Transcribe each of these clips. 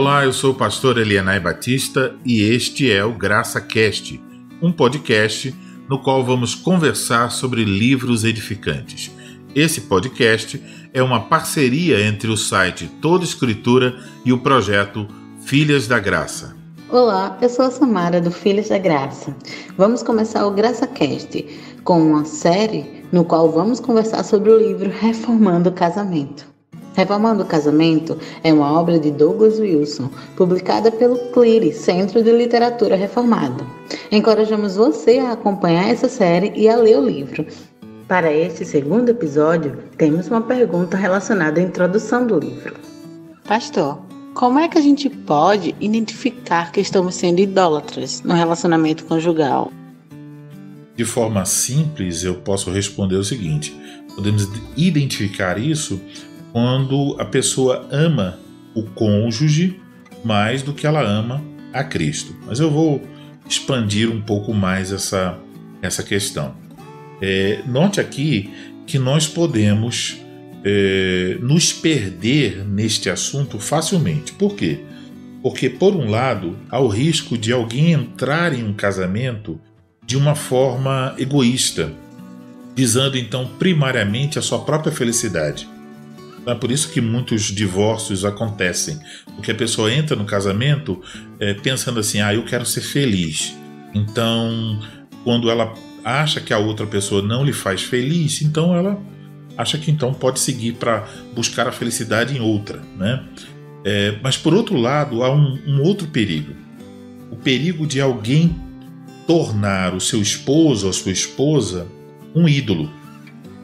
Olá, eu sou o pastor Elianai Batista e este é o GraçaCast, um podcast no qual vamos conversar sobre livros edificantes. Esse podcast é uma parceria entre o site Toda Escritura e o projeto Filhas da Graça. Olá, eu sou a Samara do Filhas da Graça. Vamos começar o GraçaCast com uma série no qual vamos conversar sobre o livro Reformando o Casamento. Reformando o Casamento é uma obra de Douglas Wilson, publicada pelo CLIRI, Centro de Literatura Reformada. Encorajamos você a acompanhar essa série e a ler o livro. Para este segundo episódio, temos uma pergunta relacionada à introdução do livro. Pastor, como é que a gente pode identificar que estamos sendo idólatras no relacionamento conjugal? De forma simples, eu posso responder o seguinte: podemos identificar isso quando a pessoa ama o cônjuge mais do que ela ama a Cristo. Mas eu vou expandir um pouco mais essa questão. Note aqui que nós podemos nos perder neste assunto facilmente. Por quê? Porque, por um lado, há o risco de alguém entrar em um casamento de uma forma egoísta, visando então primariamente a sua própria felicidade. É por isso que muitos divórcios acontecem, porque a pessoa entra no casamento pensando assim, eu quero ser feliz. Então, quando ela acha que a outra pessoa não lhe faz feliz, então ela acha que então pode seguir para buscar a felicidade em outra, né? Mas por outro lado, há um outro perigo. O perigo de alguém tornar o seu esposo ou a sua esposa um ídolo.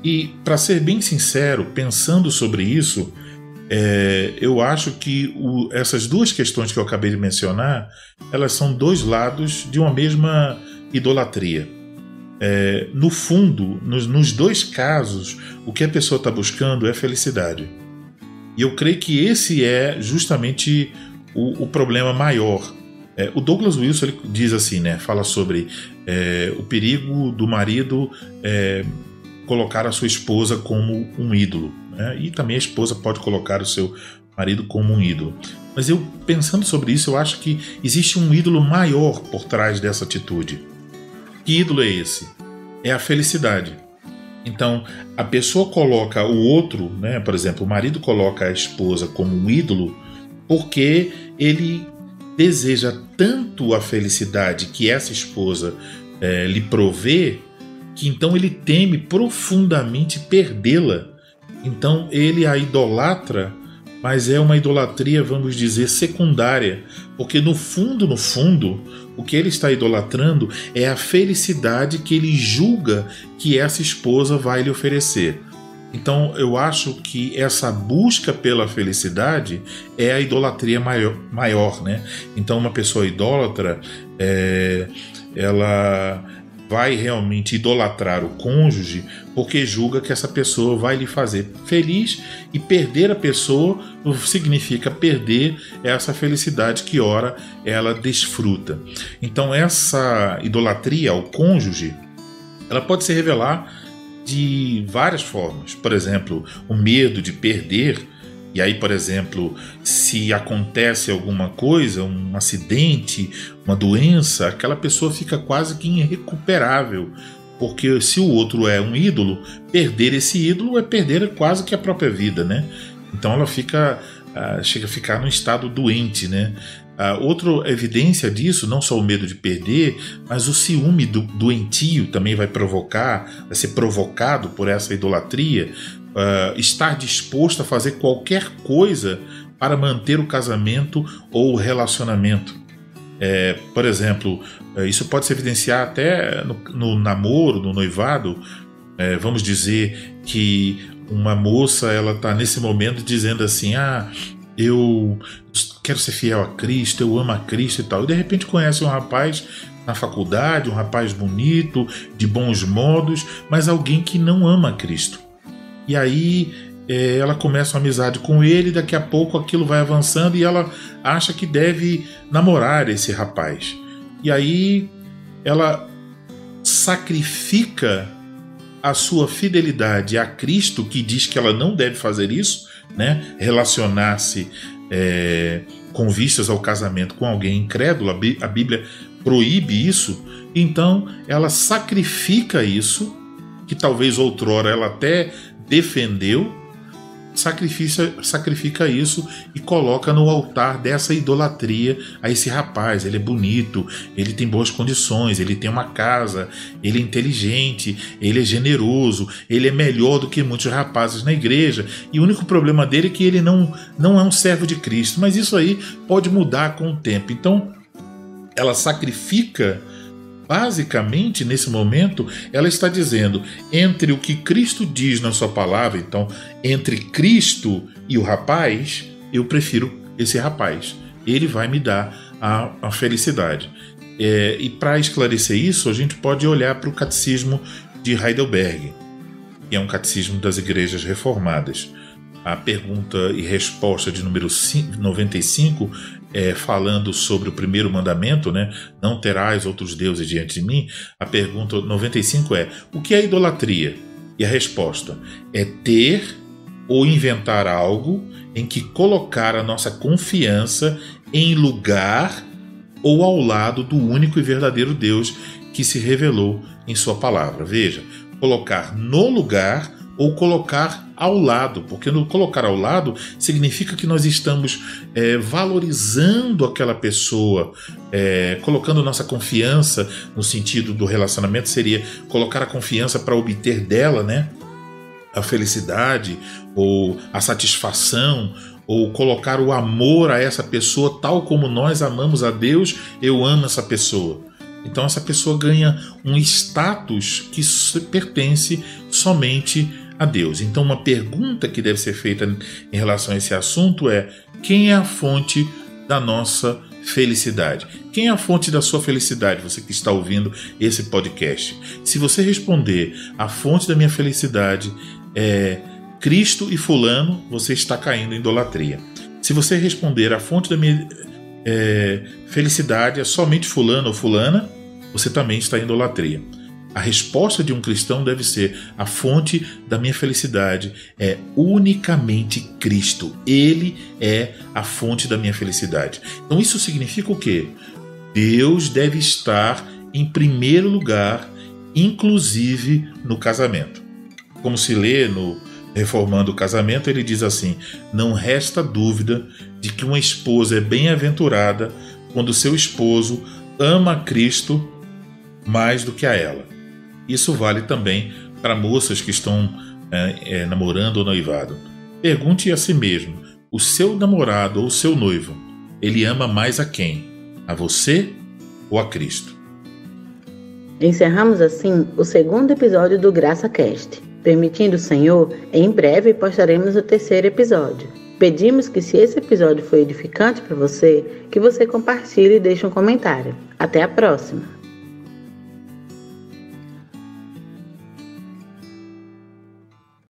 E, para ser bem sincero, pensando sobre isso, eu acho que essas duas questões que eu acabei de mencionar, elas são dois lados de uma mesma idolatria. No fundo, nos dois casos, o que a pessoa está buscando é felicidade. E eu creio que esse é justamente o problema maior. O Douglas Wilson ele diz assim, né, fala sobre o perigo do marido colocar a sua esposa como um ídolo, né? E também a esposa pode colocar o seu marido como um ídolo. Mas eu, pensando sobre isso, eu acho que existe um ídolo maior por trás dessa atitude. Que ídolo é esse? É a felicidade. Então, a pessoa coloca o outro, né? Por exemplo, o marido coloca a esposa como um ídolo porque ele deseja tanto a felicidade que essa esposa lhe provê, que então ele teme profundamente perdê-la. Então ele a idolatra, mas é uma idolatria, vamos dizer, secundária, porque no fundo, o que ele está idolatrando é a felicidade que ele julga que essa esposa vai lhe oferecer. Então eu acho que essa busca pela felicidade é a idolatria maior, né? Então uma pessoa idólatra, ela vai realmente idolatrar o cônjuge porque julga que essa pessoa vai lhe fazer feliz, e perder a pessoa significa perder essa felicidade que ora ela desfruta. Então essa idolatria ao cônjuge, ela pode se revelar de várias formas. Por exemplo, o medo de perder. E aí, por exemplo, se acontece alguma coisa, um acidente, uma doença, aquela pessoa fica quase que irrecuperável. Porque se o outro é um ídolo, perder esse ídolo é perder quase que a própria vida, né? Então ela chega a ficar num estado doente, né? Outra evidência disso, não só o medo de perder, mas o ciúme doentio também vai ser provocado por essa idolatria. Estar disposto a fazer qualquer coisa para manter o casamento ou o relacionamento. Por exemplo, isso pode se evidenciar até no namoro, no noivado. Vamos dizer que uma moça ela está nesse momento dizendo assim, eu quero ser fiel a Cristo, eu amo a Cristo e tal. E de repente conhece um rapaz na faculdade, um rapaz bonito, de bons modos, mas alguém que não ama a Cristo. E aí ela começa uma amizade com ele, daqui a pouco aquilo vai avançando e ela acha que deve namorar esse rapaz. E aí ela sacrifica a sua fidelidade a Cristo, que diz que ela não deve fazer isso, né? Relacionar-se com vistas ao casamento com alguém incrédulo, a Bíblia proíbe isso, então ela sacrifica isso, que talvez outrora ela até defendeu, sacrifica isso e coloca no altar dessa idolatria a esse rapaz. Ele é bonito, ele tem boas condições, ele tem uma casa, ele é inteligente, ele é generoso, ele é melhor do que muitos rapazes na igreja, e o único problema dele é que ele não é um servo de Cristo. Mas isso aí pode mudar com o tempo. Então ela sacrifica. Basicamente, nesse momento, ela está dizendo, entre o que Cristo diz na sua palavra, então, entre Cristo e o rapaz, eu prefiro esse rapaz. Ele vai me dar a felicidade. E para esclarecer isso, a gente pode olhar para o Catecismo de Heidelberg, que é um catecismo das igrejas reformadas. A pergunta e resposta de número 95, falando sobre o primeiro mandamento, né? Não terás outros deuses diante de mim. A pergunta 95 é: o que é idolatria? E a resposta é ter ou inventar algo em que colocar a nossa confiança em lugar ou ao lado do único e verdadeiro Deus que se revelou em sua palavra. Veja, colocar no lugar ou colocar ao lado, porque no colocar ao lado significa que nós estamos valorizando aquela pessoa, colocando nossa confiança, no sentido do relacionamento seria colocar a confiança para obter dela, né, a felicidade ou a satisfação, ou colocar o amor a essa pessoa tal como nós amamos a Deus. Eu amo essa pessoa. Então essa pessoa ganha um status que pertence somente a Deus. Então uma pergunta que deve ser feita em relação a esse assunto é: quem é a fonte da nossa felicidade? Quem é a fonte da sua felicidade? Você que está ouvindo esse podcast. Se você responder: a fonte da minha felicidade é Cristo e fulano, você está caindo em idolatria. Se você responder: a fonte da minha felicidade é somente fulano ou fulana, você também está em idolatria. A resposta de um cristão deve ser: a fonte da minha felicidade é unicamente Cristo. Ele é a fonte da minha felicidade. Então isso significa o quê? Deus deve estar em primeiro lugar, inclusive no casamento. Como se lê no Reformando o Casamento, ele diz assim: não resta dúvida de que uma esposa é bem-aventurada quando seu esposo ama a Cristo mais do que a ela. Isso vale também para moças que estão namorando ou noivado. Pergunte a si mesmo: o seu namorado ou o seu noivo, ele ama mais a quem? A você ou a Cristo? Encerramos assim o segundo episódio do GraçaCast. Permitindo o Senhor, em breve postaremos o terceiro episódio. Pedimos que, se esse episódio foi edificante para você, que você compartilhe e deixe um comentário. Até a próxima!